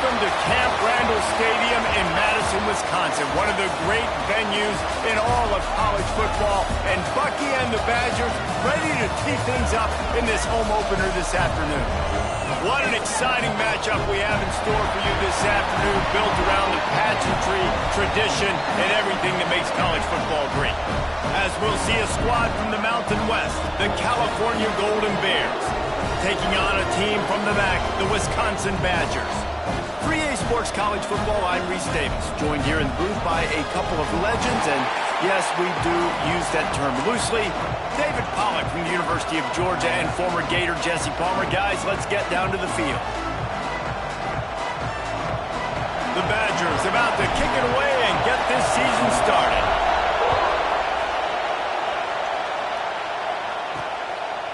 Welcome to Camp Randall Stadium in Madison, Wisconsin, one of the great venues in all of college football. And Bucky and the Badgers ready to tee things up in this home opener this afternoon. What an exciting matchup we have in store for you this afternoon, built around the pageantry, tradition, and everything that makes college football great. As we'll see a squad from the Mountain West, the California Golden Bears, taking on a team from the MAC, the Wisconsin Badgers. 3A Sports College Football, I'm Reese Davis, joined here in the booth by a couple of legends, and yes, we do use that term loosely. David Pollack from the University of Georgia and former Gator Jesse Palmer. Guys, let's get down to the field. The Badgers about to kick it away and get this season started.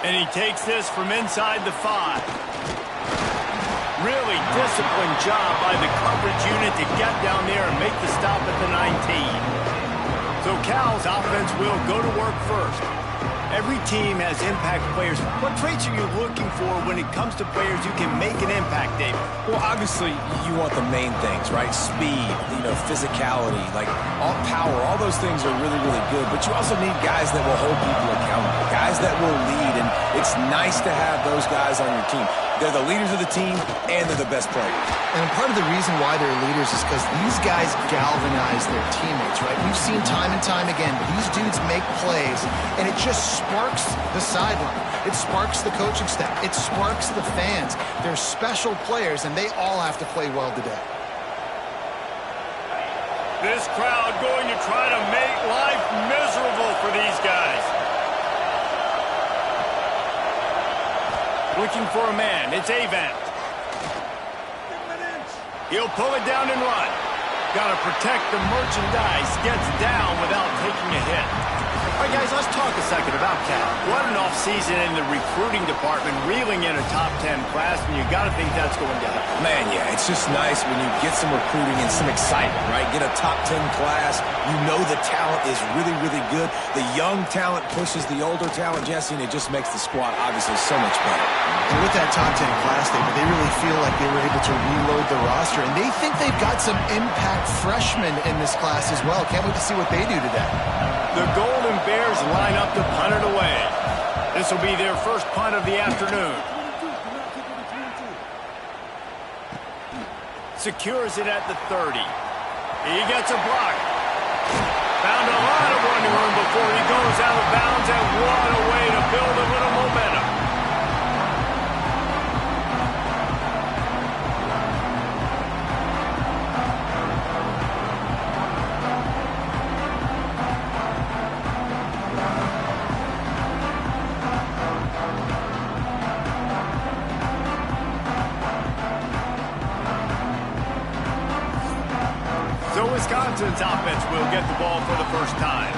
And he takes this from inside the 5. Really disciplined job by the coverage unit to get down there and make the stop at the 19. So Cal's offense will go to work first. Every team has impact players. What traits are you looking for when it comes to players who can make an impact, David? Well, obviously, you want the main things, right? Speed, physicality, like all power, all those things are really, really good. But you also need guys that will hold people accountable, guys that will lead. And it's nice to have those guys on your team. They're the leaders of the team, and they're the best players. And part of the reason why they're leaders is because these guys galvanize their teammates, right? We've seen time and time again, these dudes make plays, and it just sparks the sideline. It sparks the coaching staff. It sparks the fans. They're special players, and they all have to play well today. This crowd going to try to make life miserable for these guys. Looking for a man. It's Avant. He'll pull it down and run. Got to protect the merchandise. Gets down without taking a hit. All right, guys, let's talk a second about Cal. What an offseason in the recruiting department, reeling in a top 10 class, and you got to think that's going to happen. Man, yeah, it's just nice when you get some recruiting and some excitement, right? Get a top 10 class. You know the talent is really, really good. The young talent pushes the older talent, Jesse, and it just makes the squad obviously so much better. And with that top 10 class, they really feel like they were able to reload the roster, and they think they've got some impact freshmen in this class as well. Can't wait to see what they do today. The Golden Bears line up to punt it away. This will be their first punt of the afternoon. Secures it at the 30. He gets a block. Found a lot of running room before he goes out of bounds, and what a way to build a little momentum. Wisconsin's offense will get the ball for the first time.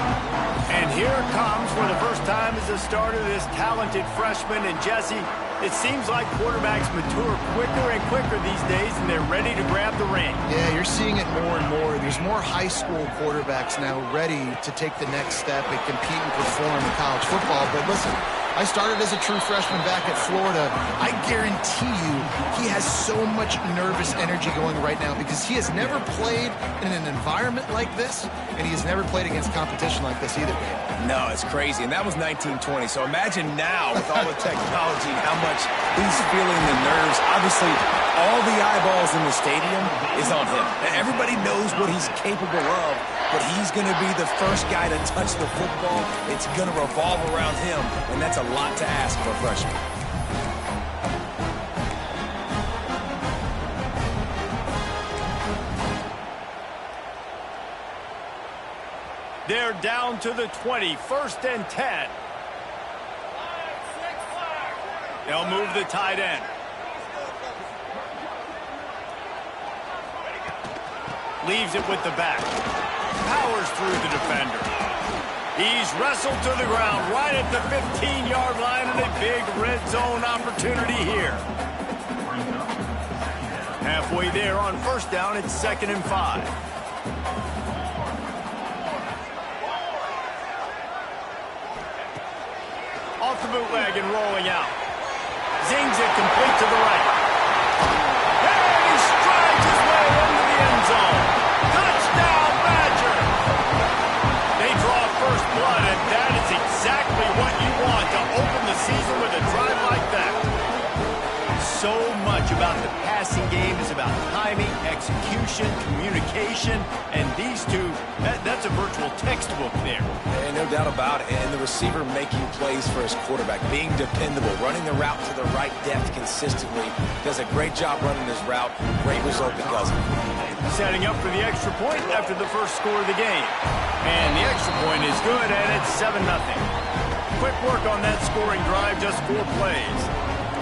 And here it comes for the first time as the start of this talented freshman. And Jesse, it seems like quarterbacks mature quicker and quicker these days, and they're ready to grab the ring. Yeah, you're seeing it more and more. There's more high school quarterbacks now ready to take the next step and compete and perform in college football. But listen, I started as a true freshman back at Florida. I guarantee you he has so much nervous energy going right now because he has never played in an environment like this, and he has never played against competition like this either. No, it's crazy, and that was 1920. So imagine now with all the technology and how much he's feeling the nerves. Obviously, all the eyeballs in the stadium is on him. Everybody knows what he's capable of, but he's going to be the first guy to touch the football. It's going to revolve around him, and that's a lot to ask for a freshman. They're down to the 20, 1st and 10. They'll move the tight end. Leaves it with the back. Powers through the defender. He's wrestled to the ground right at the 15-yard line, and a big red zone opportunity here. Halfway there on 1st down, it's 2nd and 5. Off the bootleg and rolling out. Zings it complete to the right. And he strides much about the passing game is about timing, execution, communication, and these two, that's a virtual textbook there. And no doubt about it. And the receiver making plays for his quarterback, being dependable, running the route to the right depth consistently. Does a great job running his route. Great result because of it. Setting up for the extra point after the first score of the game. And the extra point is good, and it's 7-0. Quick work on that scoring drive, just 4 plays.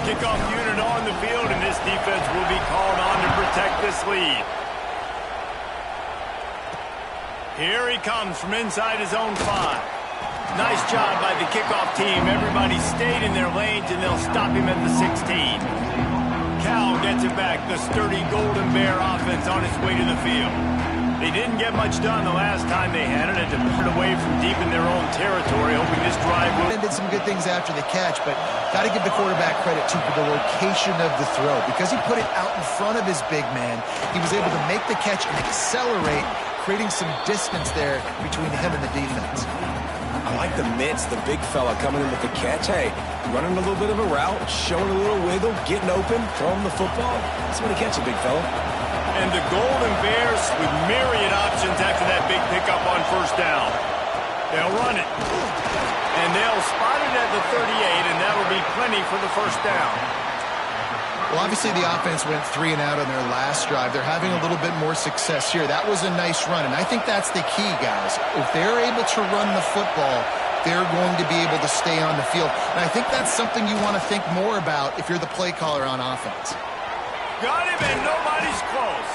Kickoff unit on the field, and this defense will be called on to protect this lead. Here he comes from inside his own 5. Nice job by the kickoff team. Everybody stayed in their lanes, and they'll stop him at the 16. Cal gets it back. The sturdy Golden Bear offense on its way to the field. They didn't get much done the last time they had it, and to put it away from deep in their own territory, hoping this drive will... Did some good things after the catch, but got to give the quarterback credit, too, for the location of the throw. Because he put it out in front of his big man, he was able to make the catch and accelerate, creating some distance there between him and the defense. I like the mitts, the big fella coming in with the catch. Hey, running a little bit of a route, showing a little wiggle, getting open, throwing the football. That's when he catch a big fella. And the Golden Bears with myriad options after that big pickup on first down. They'll run it. And they'll spot it at the 38, and that'll be plenty for the first down. Well, obviously the offense went 3 and out on their last drive. They're having a little bit more success here. That was a nice run, and I think that's the key, guys. If they're able to run the football, they're going to be able to stay on the field. And I think that's something you want to think more about if you're the play caller on offense. Got him, and nobody's close.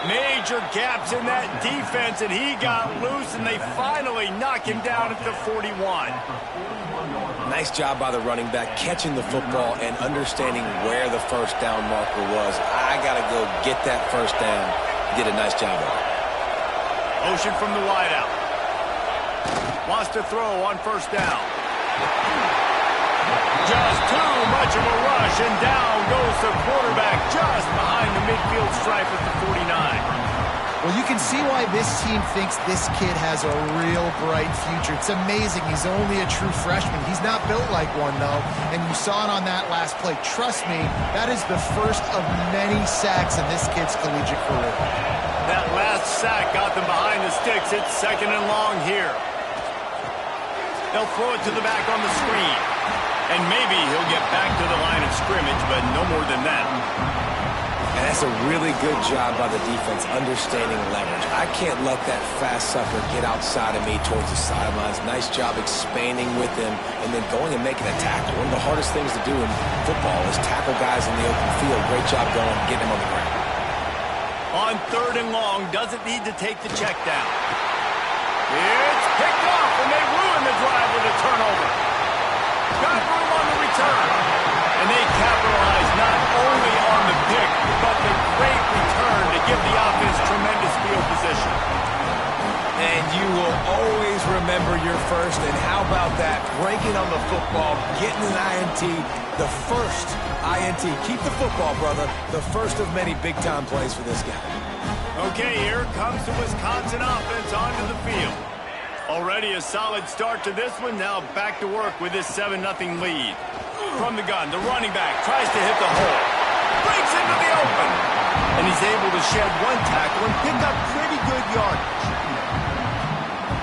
Major gaps in that defense, and he got loose, and they finally knock him down at the 41. Nice job by the running back, catching the football and understanding where the first down marker was. I got to go get that first down. He did a nice job of it. Motion from the wideout. Wants to throw on first down. Just too much of a rush, and down goes the quarterback just behind the midfield stripe at the 49. Well, you can see why this team thinks this kid has a real bright future. It's amazing. He's only a true freshman. He's not built like one, though, and you saw it on that last play. Trust me, that is the first of many sacks in this kid's collegiate career. That last sack got them behind the sticks. It's 2nd and long here. They'll throw it to the back on the screen. And maybe he'll get back to the line of scrimmage, but no more than that. And that's a really good job by the defense, understanding leverage. I can't let that fast sucker get outside of me towards the sidelines. Nice job expanding with him and then going and making a tackle. One of the hardest things to do in football is tackle guys in the open field. Great job going, getting him on the ground. On 3rd and long, doesn't need to take the check down. It's picked off, and they ruin the drive with a turnover. Got room on the return. And they capitalize not only on the pick, but the great return to give the offense tremendous field position. And you will always remember your first. And how about that? Breaking on the football, getting an INT, the first INT. Keep the football, brother. The first of many big-time plays for this guy. Okay, here comes the Wisconsin offense onto the field. Already a solid start to this one. Now back to work with this 7-0 lead. From the gun, the running back tries to hit the hole. Breaks into the open. And he's able to shed 1 tackle and pick up pretty good yardage.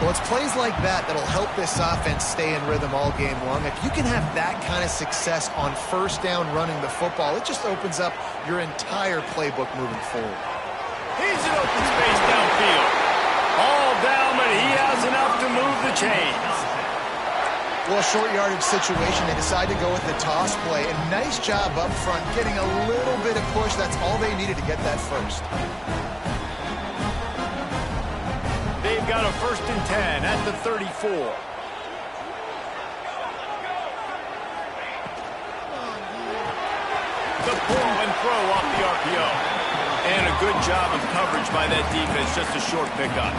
Well, it's plays like that that'll help this offense stay in rhythm all game long. If you can have that kind of success on first down running the football, it just opens up your entire playbook moving forward. He's in open space downfield. All down, but he has enough to move the chains. Well, short yardage situation, they decide to go with the toss play. And nice job up front, getting a little bit of push. That's all they needed to get that first. They've got a 1st and 10 at the 34. The pull and throw off the RPO. And a good job of coverage by that defense, just a short pickup.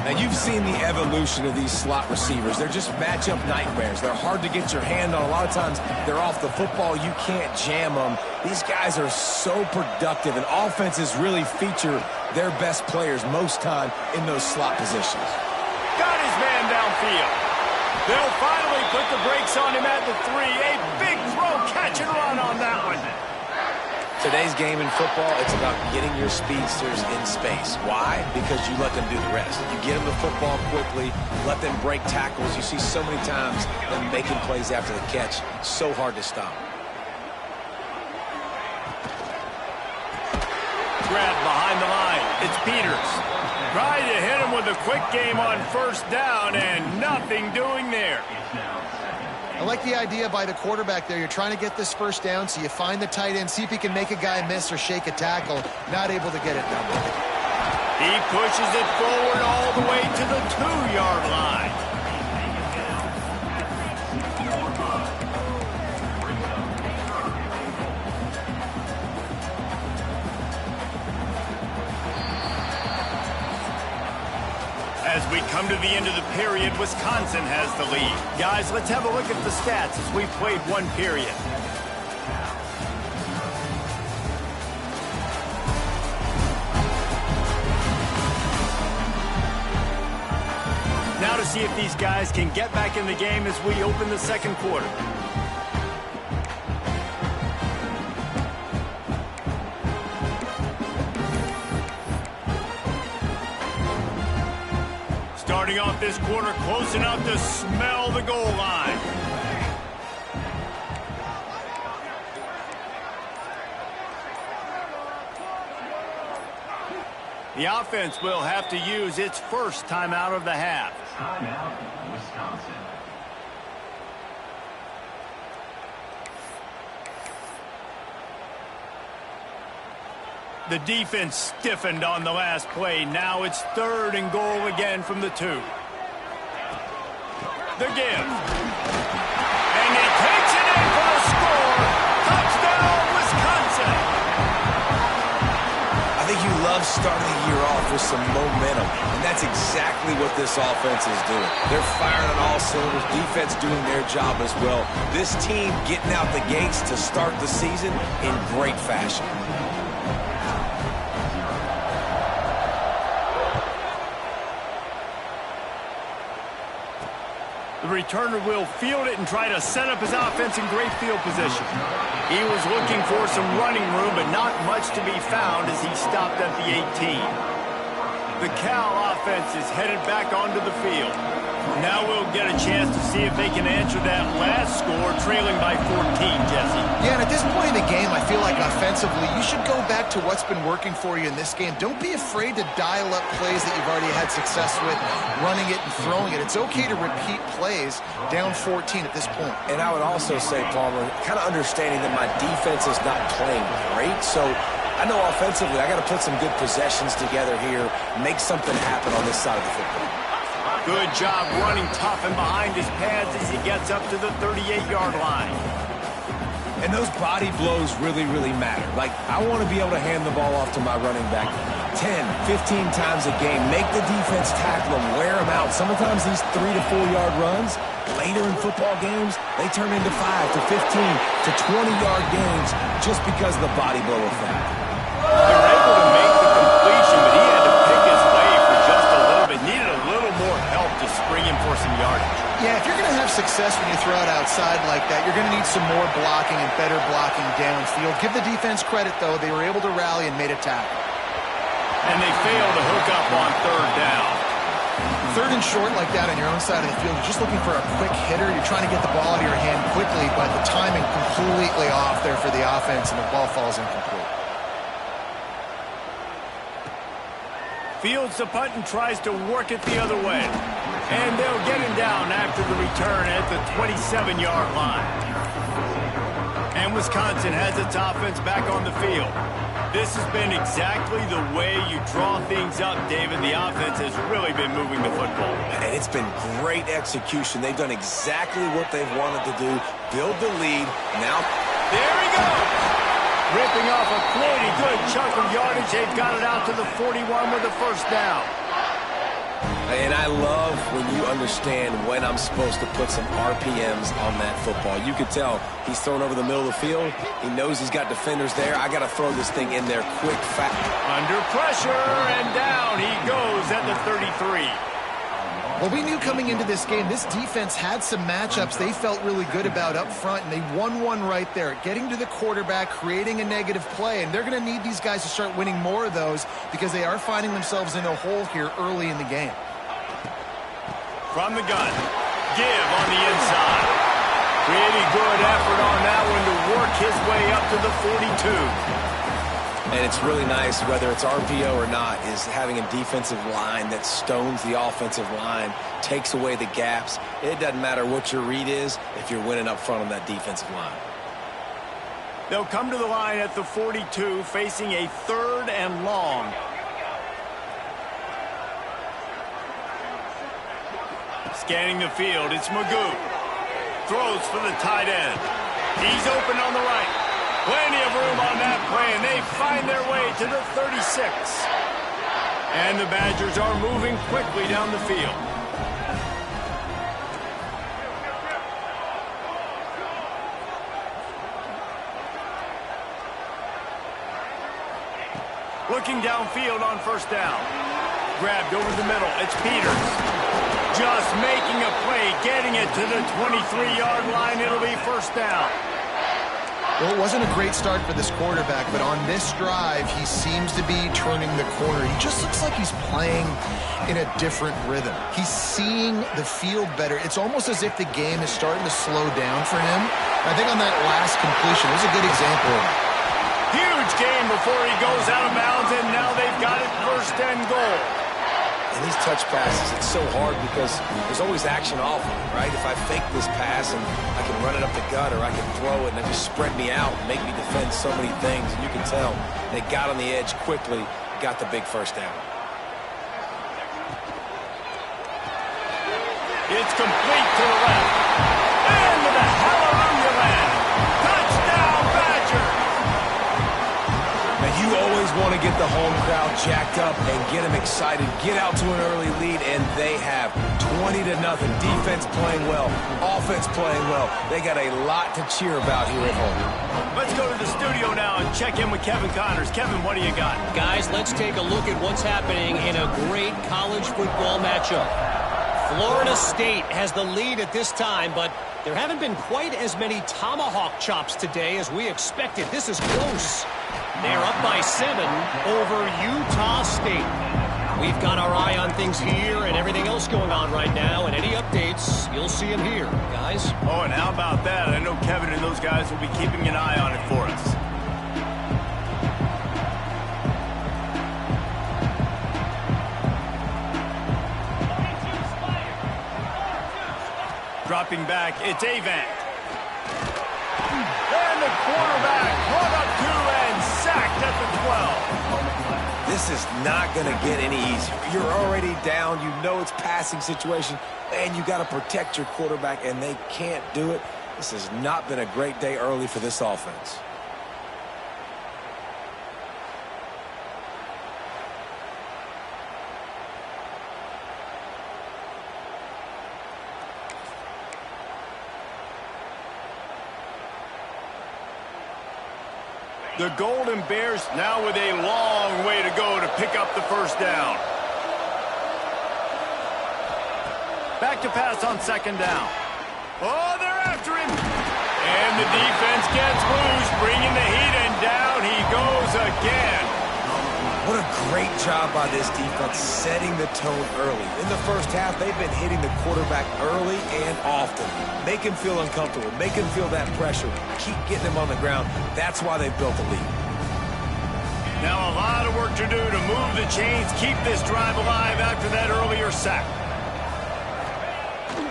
And you've seen the evolution of these slot receivers. They're just matchup nightmares. They're hard to get your hand on. A lot of times they're off the football. You can't jam them. These guys are so productive, and offenses really feature their best players most time in those slot positions. Got his man downfield. They'll finally put the brakes on him at the 3. A big throw, catch and run on that one. Today's game in football, it's about getting your speedsters in space. Why? Because you let them do the rest. You get them the football quickly, let them break tackles. You see so many times them making plays after the catch. So hard to stop. Grab behind the line. It's Peters. Trying to hit him with a quick game on first down, and nothing doing there. I like the idea by the quarterback there. You're trying to get this first down, so you find the tight end, see if he can make a guy miss or shake a tackle. Not able to get it done. He pushes it forward all the way to the 2-yard line. As we come to the end of the period, Wisconsin has the lead. Guys, let's have a look at the stats as we played one period. Now to see if these guys can get back in the game as we open the second quarter. Starting off this quarter close enough to smell the goal line. The offense will have to use its first timeout of the half. Timeout, Wisconsin. The defense stiffened on the last play. Now it's 3rd and goal again from the 2. The give. And he takes it in for the score. Touchdown, Wisconsin. I think you love starting the year off with some momentum, and that's exactly what this offense is doing. They're firing on all cylinders, defense doing their job as well. This team getting out the gates to start the season in great fashion. The returner will field it and try to set up his offense in great field position. He was looking for some running room, but not much to be found as he stopped at the 18. The Cal offense is headed back onto the field. Now we'll get a chance to see if they can answer that last score, trailing by 14, Jesse. Yeah, and at this point in the game, I feel like offensively, you should go back to what's been working for you in this game. Don't be afraid to dial up plays that you've already had success with, running it and throwing it. It's okay to repeat plays down 14 at this point. And I would also say, Palmer, kind of understanding that my defense is not playing great, so I know offensively I got to put some good possessions together here, make something happen on this side of the football. Good job running tough and behind his pads as he gets up to the 38-yard line. And those body blows really, really matter. Like, I want to be able to hand the ball off to my running back 10, 15 times a game. Make the defense tackle him, wear him out. Sometimes these 3 to 4 yard runs, later in football games, they turn into 5 to 15 to 20-yard games just because of the body blow effect. They're able to make the completion, but he had to pick his way for just a little bit. Needed a little more help to spring him for some yardage. Yeah, if you're going to have success when you throw it outside like that, you're going to need some more blocking and better blocking downfield. Give the defense credit, though. They were able to rally and made a tackle. And they failed to hook up on 3rd down. 3rd and short like that on your own side of the field, you're just looking for a quick hitter. You're trying to get the ball out of your hand quickly, but the timing completely off there for the offense, and the ball falls incomplete. Fields the punt and tries to work it the other way. And they'll get him down after the return at the 27-yard line. And Wisconsin has its offense back on the field. This has been exactly the way you draw things up, David. The offense has really been moving the football. And it's been great execution. They've done exactly what they've wanted to do. Build the lead. Now, there he goes. Ripping off a pretty good chunk of yardage. They've got it out to the 41 with the first down. And I love when you understand when I'm supposed to put some RPMs on that football. You could tell he's thrown over the middle of the field. He knows he's got defenders there. I got to throw this thing in there quick, fast. Under pressure, and down he goes at the 33. Well, we knew coming into this game, this defense had some matchups they felt really good about up front, and they won one right there, getting to the quarterback, creating a negative play, and they're going to need these guys to start winning more of those because they are finding themselves in a hole here early in the game. From the gun, give on the inside. Pretty good effort on that one to work his way up to the 42. And it's really nice, whether it's RPO or not, is having a defensive line that stones the offensive line, takes away the gaps. It doesn't matter what your read is if you're winning up front on that defensive line. They'll come to the line at the 42, facing a 3rd and long. Scanning the field, it's Magoo. Throws for the tight end. He's open on the right. Plenty of room on that play, and they find their way to the 36. And the Badgers are moving quickly down the field. Looking downfield on 1st down. Grabbed over the middle. It's Peters. Just making a play, getting it to the 23-yard line. It'll be 1st down. Well, it wasn't a great start for this quarterback, but on this drive, he seems to be turning the corner. He just looks like he's playing in a different rhythm. He's seeing the field better. It's almost as if the game is starting to slow down for him. I think on that last completion, it was a good example of it. Huge game before he goes out of bounds, and now they've got it 1st and goal. And these touch passes, it's so hard because there's always action off of it, right? If I fake this pass and I can run it up the gut, or I can throw it and it just spread me out and make me defend so many things. And you can tell they got on the edge quickly, got the big 1st down. It's complete to the left. And to the hallelujah land. Touchdown, Badgers! Now, you always want to get the home crowd jacked up and get them excited, get out to an early lead, and they have 20-0. Defense playing well, offense playing well. They got a lot to cheer about here at home. Let's go to the studio now and check in with Kevin Connors. Kevin, what do you got? Guys, let's take a look at what's happening in a great college football matchup. Florida State has the lead at this time, but there haven't been quite as many tomahawk chops today as we expected. This is close. They're up by 7 over Utah State. We've got our eye on things here and everything else going on right now, and any updates, you'll see them here, guys. Oh, and how about that? I know Kevin and those guys will be keeping an eye on it for us. Dropping back, it's Avant. And the quarterback brought up 2 and sacked at the 12. This is not going to get any easier. You're already down. You know it's passing situation, and you got to protect your quarterback, and they can't do it. This has not been a great day early for this offense. The Golden Bears now with a long way to go to pick up the 1st down. Back to pass on 2nd down. Oh, they're after him. And the defense gets loose, bringing the heat, and down he goes again. What a great job by this defense setting the tone early. In the 1st half, they've been hitting the quarterback early and often. Make him feel uncomfortable. Make him feel that pressure. Keep getting him on the ground. That's why they've built a lead. Now a lot of work to do to move the chains, keep this drive alive after that earlier sack.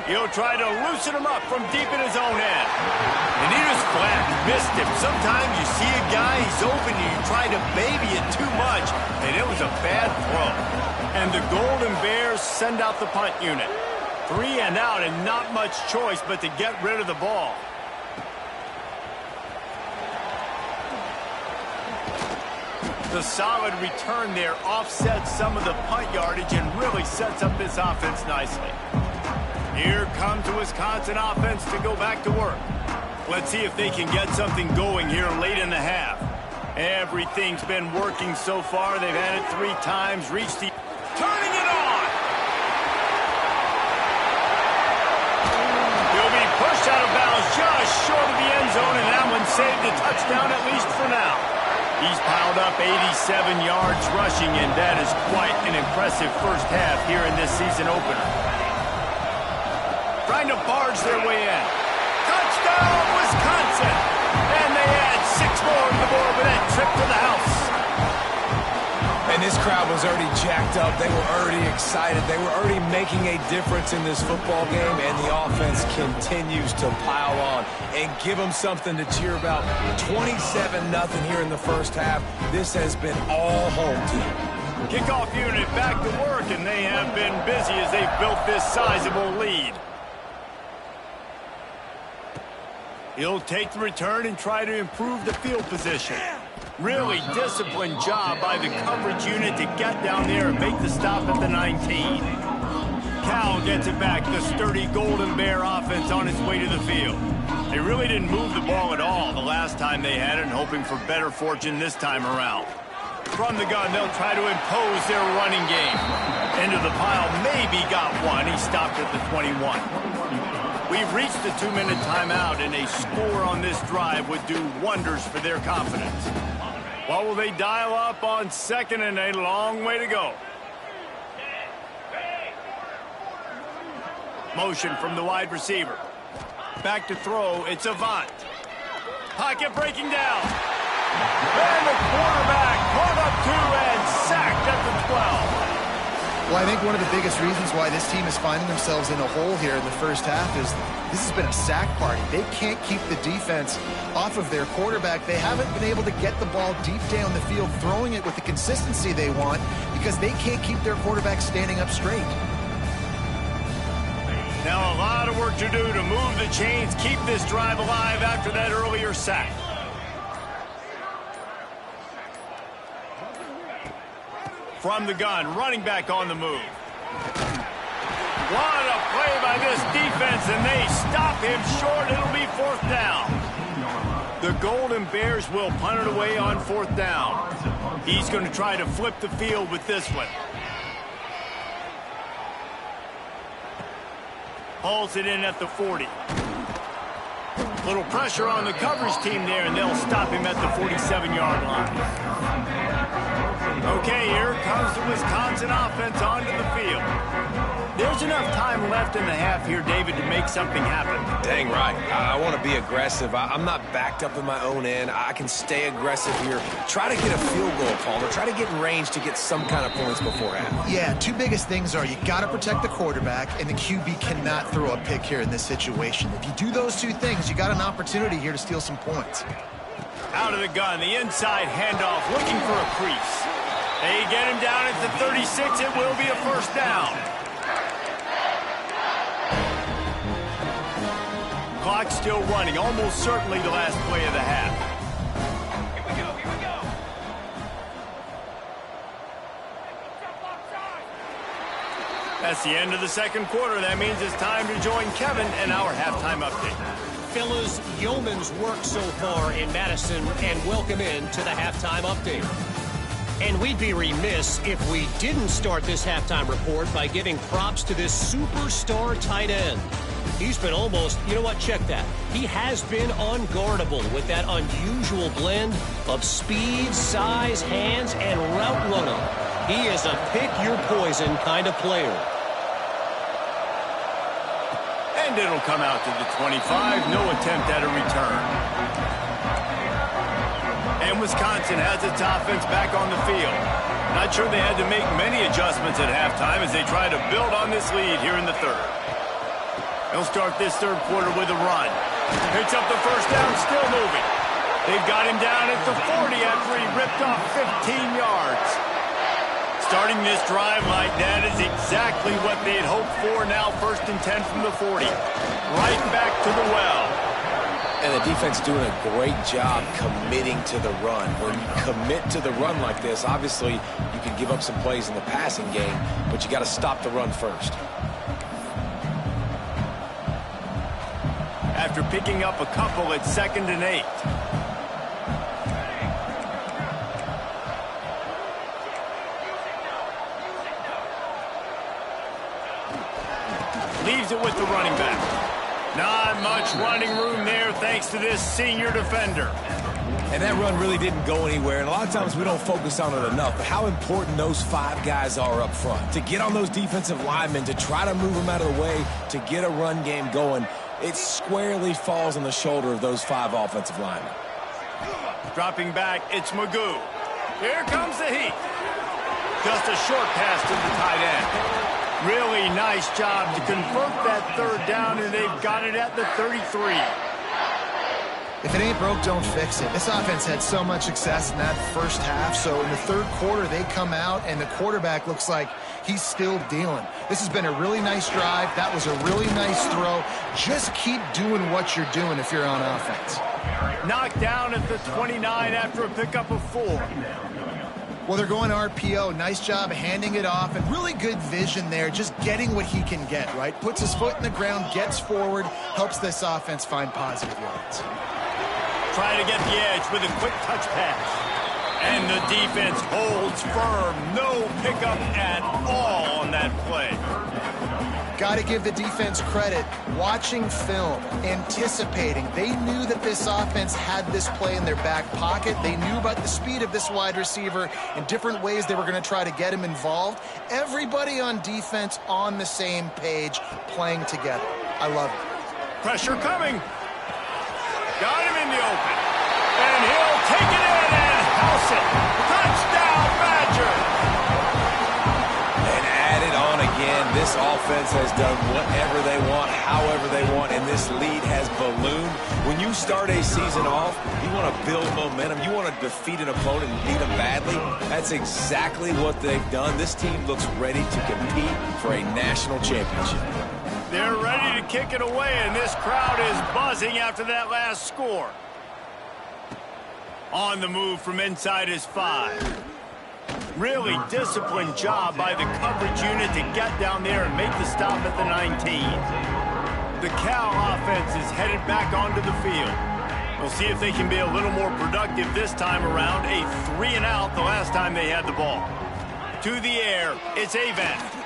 He'll try to loosen him up from deep in his own end. And he just flat missed him. Sometimes you see a guy, he's open, and you try to baby it too much, and it was a bad throw. And the Golden Bears send out the punt unit. 3 and out, and not much choice but to get rid of the ball. The solid return there offsets some of the punt yardage and really sets up this offense nicely. Here comes the Wisconsin offense to go back to work. Let's see if they can get something going here late in the half. Everything's been working so far. They've had it 3 times, reached the... Turning it on! just short of the end zone, and that one saved a touchdown at least for now. He's piled up 87 yards rushing, and that is quite an impressive first half here in this season opener. Trying to barge their way in. Touchdown, Wisconsin! And they add 6 more to the board with that trip to the house. And this crowd was already jacked up. They were already excited. They were already making a difference in this football game, and the offense continues to pile on and give them something to cheer about. 27-0 here in the first half. This has been all home team. Kickoff unit back to work, and they have been busy as they've built this sizable lead. He'll take the return and try to improve the field position. Really disciplined job by the coverage unit to get down there and make the stop at the 19. Cal gets it back. The sturdy Golden Bear offense on its way to the field. They really didn't move the ball at all the last time they had it, and hoping for better fortune this time around. From the gun, they'll try to impose their running game. Into the pile, maybe got one. He stopped at the 21. We've reached the 2-minute timeout, and a score on this drive would do wonders for their confidence. What will they dial up on second and a long way to go? Motion from the wide receiver. Back to throw, it's Avant. Pocket breaking down. And the quarterback caught up 2 and sacked at the 12. Well, I think one of the biggest reasons why this team is finding themselves in a hole here in the first half is this has been a sack party. They can't keep the defense off of their quarterback. They haven't been able to get the ball deep down the field, throwing it with the consistency they want because they can't keep their quarterback standing up straight. Now a lot of work to do to move the chains, keep this drive alive after that earlier sack. From the gun, running back on the move. What a play by this defense, and they stop him short. It'll be 4th down. The Golden Bears will punt it away on 4th down. He's going to try to flip the field with this one. Hauls it in at the 40. Little pressure on the coverage team there, and they'll stop him at the 47-yard line. Okay, here comes the Wisconsin offense onto the field. There's enough time left in the half here, David, to make something happen. Dang right. I want to be aggressive. I'm not backed up in my own end. I can stay aggressive here. Try to get a field goal, Palmer. Try to get in range to get some kind of points before half. Yeah, 2 biggest things are you got to protect the quarterback, and the QB cannot throw a pick here in this situation. If you do those 2 things, you got an opportunity here to steal some points. Out of the gun, the inside handoff, looking for a crease. They get him down at the 36. It will be a 1st down. Clock still running, almost certainly the last play of the half. Here we go, here we go. That's the end of the second quarter. That means it's time to join Kevin and our halftime update. Fellas, yeoman's work so far in Madison, and welcome in to the halftime update. And we'd be remiss if we didn't start this halftime report by giving props to this superstar tight end. He's been almost, you know what, check that. He has been unguardable with that unusual blend of speed, size, hands, and route running. He is a pick-your-poison kind of player. And it'll come out to the 25. No attempt at a return. And Wisconsin has its offense back on the field. Not sure they had to make many adjustments at halftime as they try to build on this lead here in the 3rd. They'll start this 3rd quarter with a run. Picks up the 1st down, still moving. They've got him down at the 40 after he ripped off 15 yards. Starting this drive like that is exactly what they had hoped for. Now 1st and 10 from the 40. Right back to the well. And the defense doing a great job committing to the run. When you commit to the run like this, obviously you can give up some plays in the passing game, but you got to stop the run first. After picking up a couple at 2nd and 8. Leaves it with the running back. Not much running room there thanks to this senior defender. And that run really didn't go anywhere, and a lot of times we don't focus on it enough, but how important those 5 guys are up front. To get on those defensive linemen, to try to move them out of the way, to get a run game going, it squarely falls on the shoulder of those 5 offensive linemen. Dropping back, it's Magoo. Here comes the heat. Just a short pass to the tight end. Really nice job to convert that 3rd down, and they've got it at the 33. If it ain't broke, don't fix it. This offense had so much success in that first half, so in the 3rd quarter, they come out, and the quarterback looks like he's still dealing. This has been a really nice drive. That was a really nice throw. Just keep doing what you're doing if you're on offense. Knocked down at the 29 after a pickup of 4. Well, they're going RPO. Nice job handing it off, and really good vision there, just getting what he can get, right? Puts his foot in the ground, gets forward, helps this offense find positive yards. Try to get the edge with a quick touch pass. And the defense holds firm. No pickup at all on that play. Got to give the defense credit. Watching film, anticipating. They knew that this offense had this play in their back pocket. They knew about the speed of this wide receiver and different ways they were going to try to get him involved. Everybody on defense on the same page, playing together. I love it. Pressure coming. Got him in the open. And he'll take it in and house it. Touchdown, Badger. And add it on again. This offense has done whatever they want, however they want, and this lead has ballooned. When you start a season off, you want to build momentum. You want to defeat an opponent and beat them badly. That's exactly what they've done. This team looks ready to compete for a national championship. They're ready to kick it away, and this crowd is buzzing after that last score. On the move from inside his 5. Really disciplined job by the coverage unit to get down there and make the stop at the 19. The Cal offense is headed back onto the field. We'll see if they can be a little more productive this time around. A 3-and-out the last time they had the ball. To the air, it's Avant.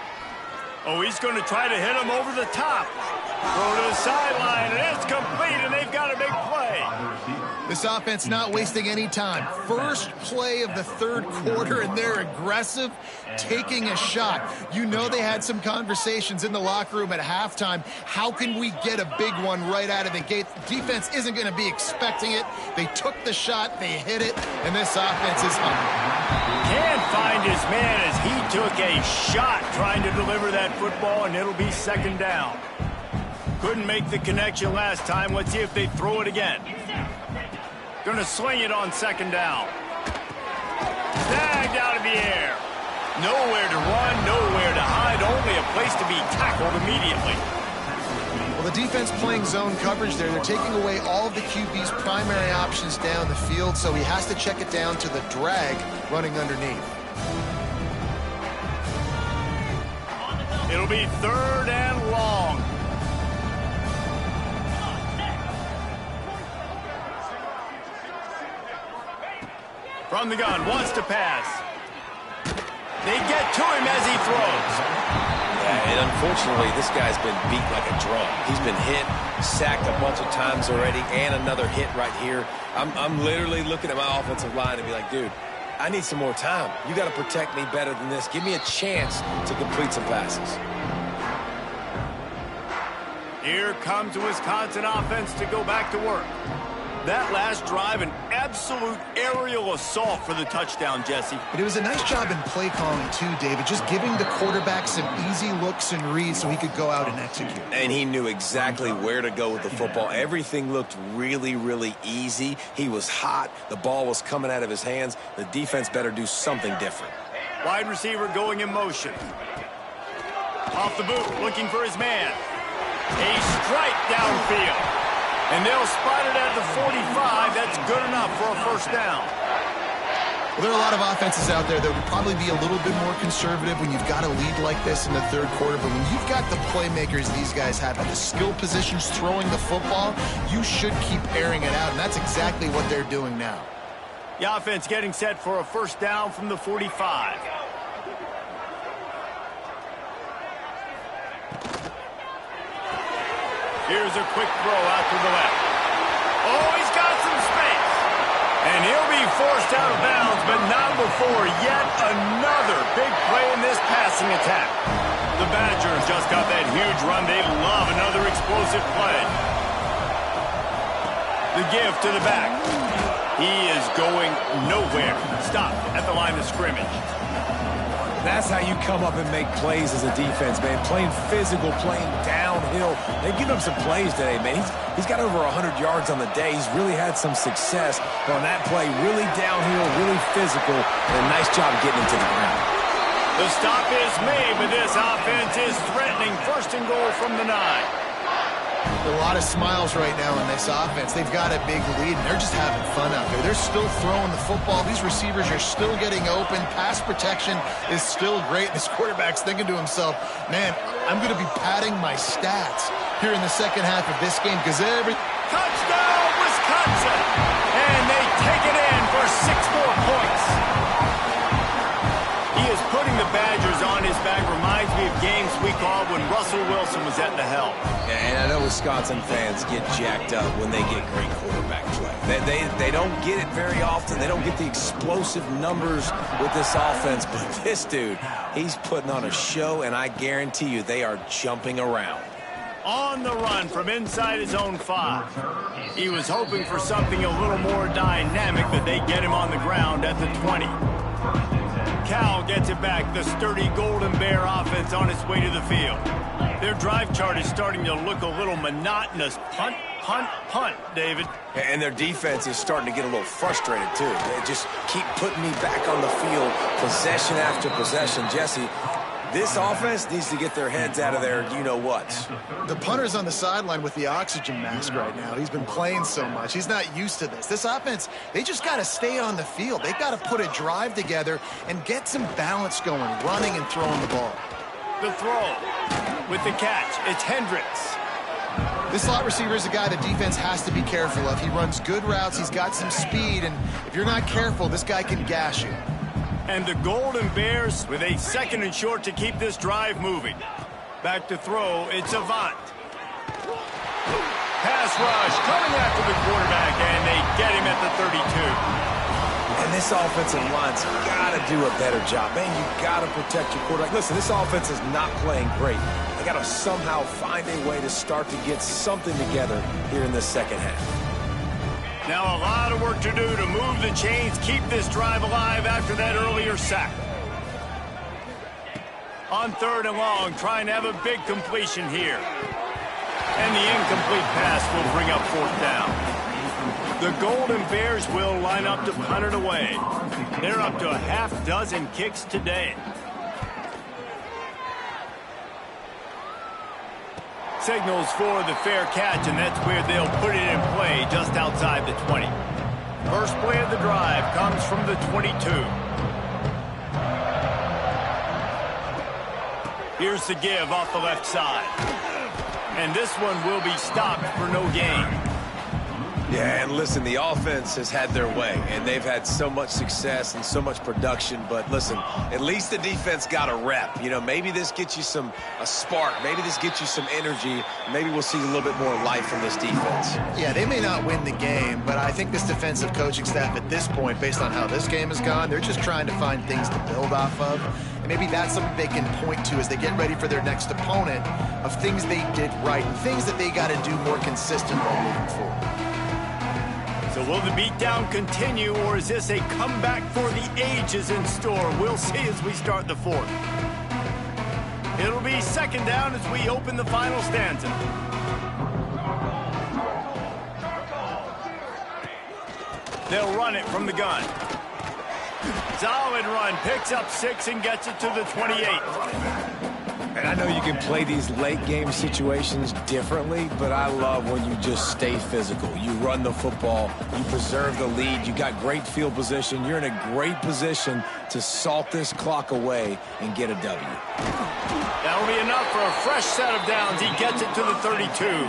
Oh, he's going to try to hit him over the top. Throw to the sideline, and it's complete, and they've got a big play. This offense not wasting any time. First play of the 3rd quarter, and they're aggressive, taking a shot. You know they had some conversations in the locker room at halftime. How can we get a big one right out of the gate? Defense isn't going to be expecting it. They took the shot, they hit it, and this offense is hungry. Can't find his man as he took a shot trying to deliver that football, and it'll be 2nd down. Couldn't make the connection last time. Let's see if they throw it again. Going to sling it on 2nd down. Snagged out of the air. Nowhere to run, nowhere to hide, only a place to be tackled immediately. Well, the defense playing zone coverage there. They're taking away all of the QB's primary options down the field, so he has to check it down to the drag running underneath. It'll be 3rd and long. From the gun, wants to pass. They get to him as he throws. Yeah, and unfortunately, this guy's been beat like a drum. He's been hit, sacked a bunch of times already, and another hit right here. I'm literally looking at my offensive line and be like, dude, I need some more time. You got to protect me better than this. Give me a chance to complete some passes. Here comes the Wisconsin offense to go back to work. That last drive, an absolute aerial assault for the touchdown, Jesse. But it was a nice job in play calling, too, David, just giving the quarterback some easy looks and reads so he could go out and execute. And he knew exactly where to go with the football. Everything looked really, really easy. He was hot. The ball was coming out of his hands. The defense better do something different. Wide receiver going in motion. Off the boot, looking for his man. A strike downfield. And they'll spot it at the 45. That's good enough for a 1st down. Well, there are a lot of offenses out there that would probably be a little bit more conservative when you've got a lead like this in the 3rd quarter. But when you've got the playmakers these guys have at the skill positions throwing the football, you should keep airing it out. And that's exactly what they're doing now. The offense getting set for a 1st down from the 45. Here's a quick throw out to the left. Oh, he's got some space. And he'll be forced out of bounds, but not before yet another big play in this passing attack. The Badgers just got that huge run. They love another explosive play. The give to the back. He is going nowhere. Stop at the line of scrimmage. That's how you come up and make plays as a defense, man. Playing physical, playing downhill. They've given him some plays today, man. He's got over 100 yards on the day. He's really had some success. But on that play, really downhill, really physical, and a nice job getting him to the ground. The stop is made, but this offense is threatening. First and goal from the 9. A lot of smiles right now in this offense. They've got a big lead, and they're just having fun out there. They're still throwing the football. These receivers are still getting open. Pass protection is still great. This quarterback's thinking to himself, man, I'm going to be padding my stats here in the second half of this game because Touchdown, Wisconsin! And they take it in for 6 more points. He is putting the Badgers on his back. Reminds me of games we called when Russell Wilson was at the helm. And I know Wisconsin fans get jacked up when they get great quarterback play. They don't get it very often. They don't get the explosive numbers with this offense. But this dude, he's putting on a show, and I guarantee you they are jumping around. On the run from inside his own 5. He was hoping for something a little more dynamic, but they get him on the ground at the 20. Cal gets it back. The sturdy Golden Bear offense on its way to the field. Their drive chart is starting to look a little monotonous. Punt, punt, punt, David. And their defense is starting to get a little frustrated, too. They just keep putting me back on the field, possession after possession. Jesse, this offense needs to get their heads out of their you-know-whats. The punter's on the sideline with the oxygen mask right now. He's been playing so much. He's not used to this. This offense, they just got to stay on the field. They've got to put a drive together and get some balance going, running and throwing the ball. The throw with the catch. It's Hendricks. This slot receiver is a guy the defense has to be careful of. He runs good routes. He's got some speed, and if you're not careful, this guy can gash you. And the Golden Bears with a 2nd and short to keep this drive moving. Back to throw, it's Avant. Pass rush coming after the quarterback, and they get him at the 32. And this offensive line's got to do a better job. Man, you got to protect your quarterback. Listen, this offense is not playing great. They got to somehow find a way to start to get something together here in the second half. Now a lot of work to do to move the chains, keep this drive alive after that earlier sack. On 3rd and long, trying to have a big completion here. And the incomplete pass will bring up 4th down. The Golden Bears will line up to punt it away. They're up to a half-dozen kicks today. Signals for the fair catch, and that's where they'll put it in play just outside the 20. First play of the drive comes from the 22. Here's the give off the left side. And this one will be stopped for no gain. Yeah, and listen, the offense has had their way, and they've had so much success and so much production. But listen, at least the defense got a rep. You know, maybe this gets you a spark. Maybe this gets you some energy. Maybe we'll see a little bit more life from this defense. Yeah, they may not win the game, but I think this defensive coaching staff at this point, based on how this game has gone, they're just trying to find things to build off of. And maybe that's something they can point to as they get ready for their next opponent of things they did right and things that they got to do more consistently moving forward. So will the beatdown continue, or is this a comeback for the ages in store? We'll see as we start the 4th. It'll be 2nd down as we open the final stanza. They'll run it from the gun. Solid run, picks up 6 and gets it to the 28. And I know you can play these late game situations differently, but I love when you just stay physical. You run the football, you preserve the lead, you got great field position, you're in a great position to salt this clock away and get a W. That'll be enough for a fresh set of downs. He gets it to the 32.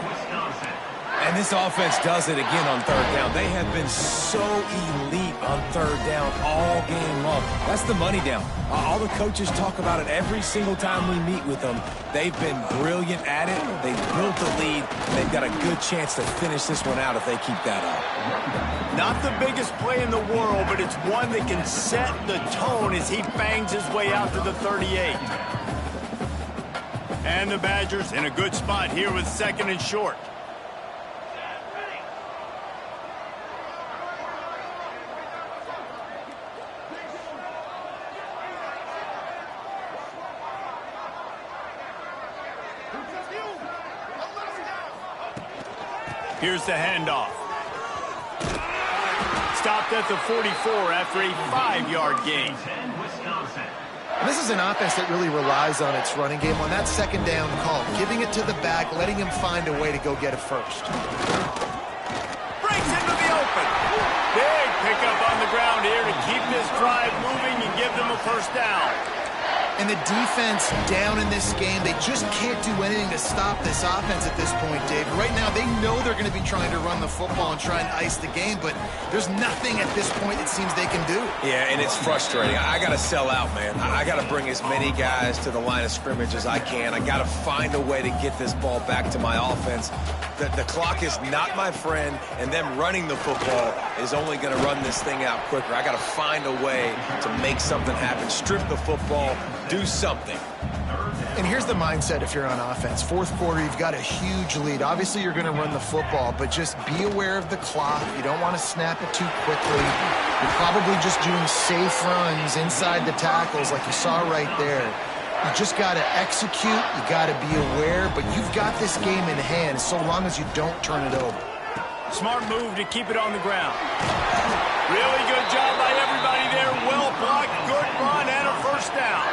And this offense does it again on third down. They have been so elite on third down all game long. That's the money down. All the coaches talk about it every single time we meet with them. They've been brilliant at it. They've built the lead. They've got a good chance to finish this one out if they keep that up. Not the biggest play in the world, but it's one that can set the tone as he bangs his way out to the 38. And the Badgers in a good spot here with 2nd and short. Here's the handoff. Stopped at the 44 after a 5-yard gain. This is an offense that really relies on its running game on that 2nd down call, giving it to the back, letting him find a way to go get it first. Breaks into the open. Big pickup on the ground here to keep this drive moving and give them a first down. And the defense down in this game, they just can't do anything to stop this offense at this point, Dave. Right now, they know they're going to be trying to run the football and try and ice the game, but there's nothing at this point it seems they can do. Yeah, and it's frustrating. I got to sell out, man. I got to bring as many guys to the line of scrimmage as I can. I got to find a way to get this ball back to my offense. The clock is not my friend, and them running the football is only going to run this thing out quicker. I got to find a way to make something happen, strip the football, do something. And here's the mindset if you're on offense. 4th quarter, you've got a huge lead. Obviously, you're going to run the football, but just be aware of the clock. You don't want to snap it too quickly. You're probably just doing safe runs inside the tackles like you saw right there. You just got to execute. You got to be aware, but you've got this game in hand so long as you don't turn it over. Smart move to keep it on the ground. Really good job by everybody there. Well blocked, good run, and a first down.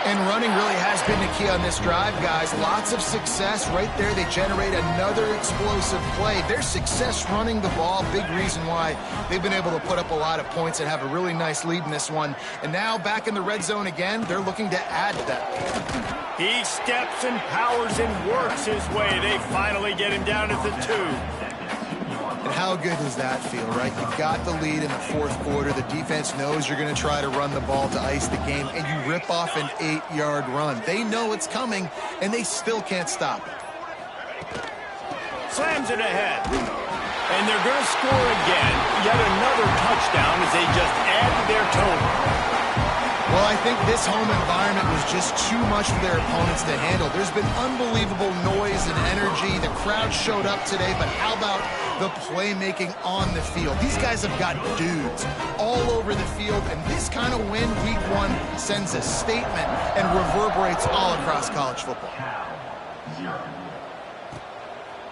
And running really has been the key on this drive, guys. Lots of success right there. They generate another explosive play. Their success running the ball, big reason why they've been able to put up a lot of points and have a really nice lead in this one. And now back in the red zone again, they're looking to add to that lead. He steps and powers and works his way. They finally get him down at the 2. And how good does that feel, right? You've got the lead in the 4th quarter. The defense knows you're going to try to run the ball to ice the game, and you rip off an 8-yard run. They know it's coming, and they still can't stop it. Slams it ahead. And they're going to score again. Yet another touchdown as they just add to their total. Well, I think this home environment was just too much for their opponents to handle. There's been unbelievable noise and energy. The crowd showed up today, but how about the playmaking on the field? These guys have got dudes all over the field, and this kind of win week 1 sends a statement and reverberates all across college football.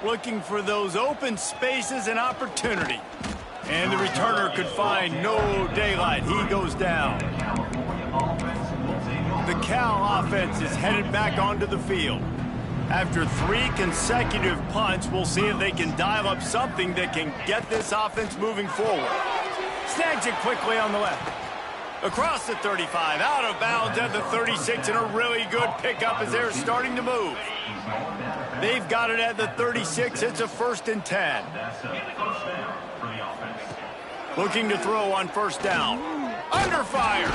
Looking for those open spaces and opportunity. And the returner could find no daylight. He goes down. The Cal offense is headed back onto the field. After 3 consecutive punts, we'll see if they can dial up something that can get this offense moving forward. Snags it quickly on the left. Across the 35, out of bounds at the 36, and a really good pickup as they're starting to move. They've got it at the 36. It's a 1st and 10. Looking to throw on first down. Under fire.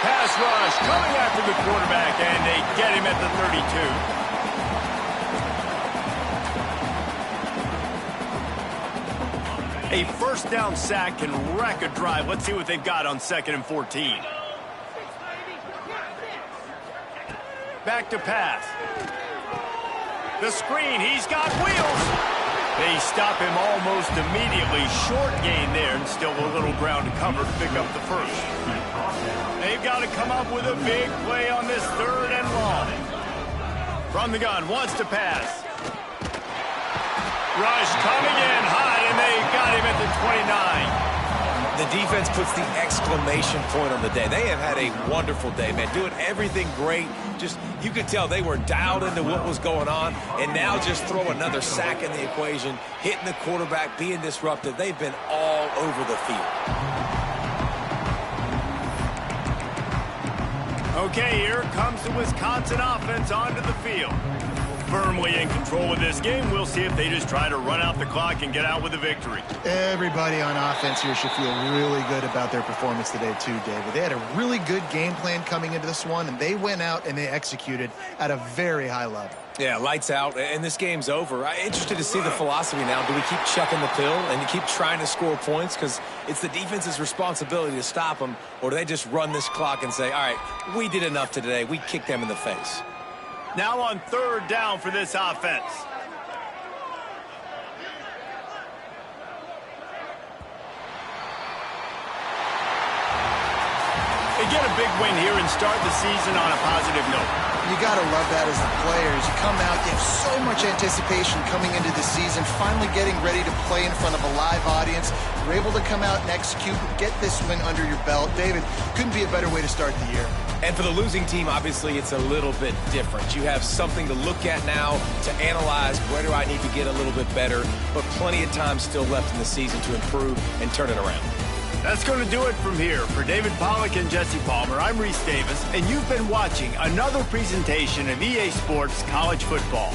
Pass rush coming after the quarterback, and they get him at the 32. A first down sack can wreck a drive. Let's see what they've got on 2nd and 14. Back to pass. The screen, he's got wheels. They stop him almost immediately. Short gain there, and still a little ground to cover to pick up the first. They've got to come up with a big play on this 3rd and long. From the gun, wants to pass. Rush coming in high, and they got him at the 29. The defense puts the exclamation point on the day. They have had a wonderful day, man, doing everything great. Just, you could tell they were dialed into what was going on, and now just throw another sack in the equation, hitting the quarterback, being disruptive. They've been all over the field. Okay, here comes the Wisconsin offense onto the field. firmly in control of this game. We'll see if they just try to run out the clock and get out with a victory. Everybody on offense here should feel really good about their performance today too, David. They had a really good game plan coming into this one, and they went out and they executed at a very high level. Yeah, lights out, and this game's over. I'm interested to see the philosophy now. Do we keep chucking the pill and keep trying to score points because it's the defense's responsibility to stop them, or do they just run this clock and say, all right, we did enough today. We kicked them in the face. Now on third down for this offense. They get a big win here and start the season on a positive note. You got to love that as the players. You come out, you have so much anticipation coming into the season, finally getting ready to play in front of a live audience. You're able to come out and execute, get this win under your belt. David, couldn't be a better way to start the year. And for the losing team, obviously, it's a little bit different. You have something to look at now to analyze where do I need to get a little bit better, but plenty of time still left in the season to improve and turn it around. That's going to do it from here. For David Pollack and Jesse Palmer, I'm Reese Davis, and you've been watching another presentation of EA Sports College Football.